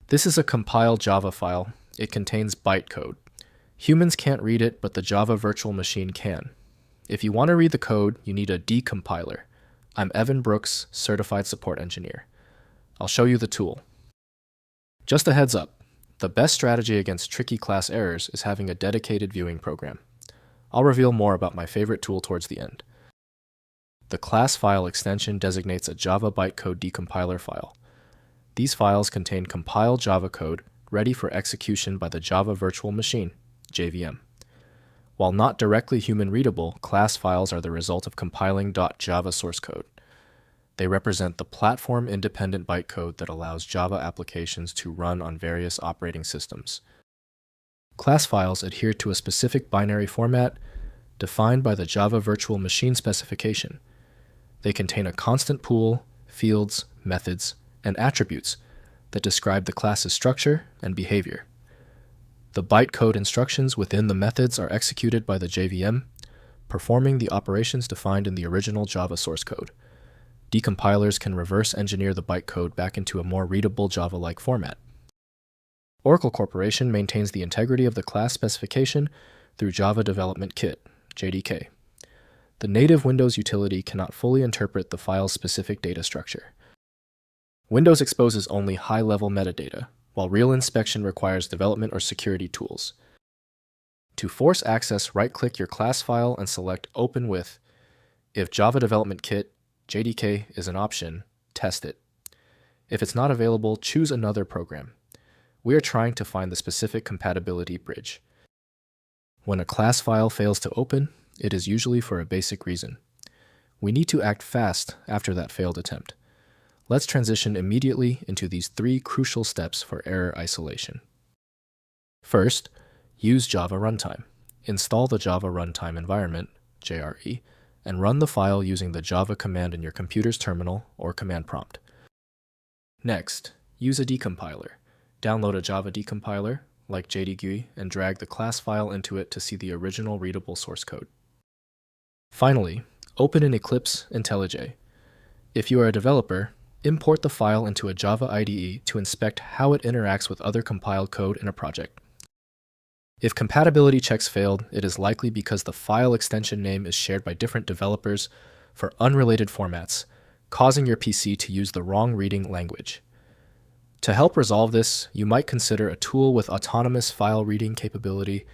This is a compiled Java file. It contains bytecode. Humans can't read it, but the Java Virtual Machine can. If you want to read the code, you need a decompiler. I'm Evan Brooks, Certified Support Engineer. I'll show you the tool. Just a heads up, the best strategy against tricky class errors is having a dedicated viewing program. I'll reveal more about my favorite tool towards the end. The class file extension designates a Java Bytecode Decompiler file. These files contain compiled Java code ready for execution by the Java Virtual Machine, JVM. While not directly human readable, class files are the result of compiling .java source code. They represent the platform-independent bytecode that allows Java applications to run on various operating systems. Class files adhere to a specific binary format defined by the Java Virtual Machine Specification. They contain a constant pool, fields, methods, and attributes that describe the class's structure and behavior. The bytecode instructions within the methods are executed by the JVM, performing the operations defined in the original Java source code. Decompilers can reverse engineer the bytecode back into a more readable Java-like format. Oracle Corporation maintains the integrity of the class specification through Java Development Kit, JDK. The native Windows utility cannot fully interpret the file's specific data structure. Windows exposes only high-level metadata, while real inspection requires development or security tools. To force access, right-click your class file and select Open with. If Java Development Kit, JDK is an option, test it. If it's not available, choose another program. We are trying to find the specific compatibility bridge. When a class file fails to open, it is usually for a basic reason. We need to act fast after that failed attempt. Let's transition immediately into these 3 crucial steps for error isolation. First, use Java Runtime. Install the Java Runtime environment, JRE, and run the file using the Java command in your computer's terminal or command prompt. Next, use a decompiler. Download a Java decompiler, like JDGUI, and drag the class file into it to see the original readable source code. Finally, open in Eclipse IntelliJ. If you are a developer, import the file into a Java IDE to inspect how it interacts with other compiled code in a project. If compatibility checks failed, it is likely because the file extension name is shared by different developers for unrelated formats, causing your PC to use the wrong reading language. To help resolve this, you might consider a tool with autonomous file reading capability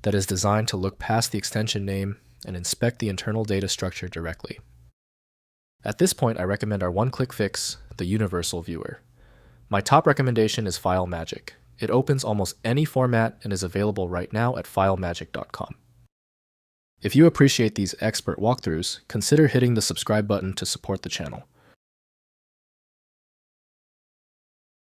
that is designed to look past the extension name and inspect the internal data structure directly. At this point, I recommend our one-click fix, the Universal Viewer. My top recommendation is FileMagick. It opens almost any format and is available right now at filemagick.com. If you appreciate these expert walkthroughs, consider hitting the subscribe button to support the channel.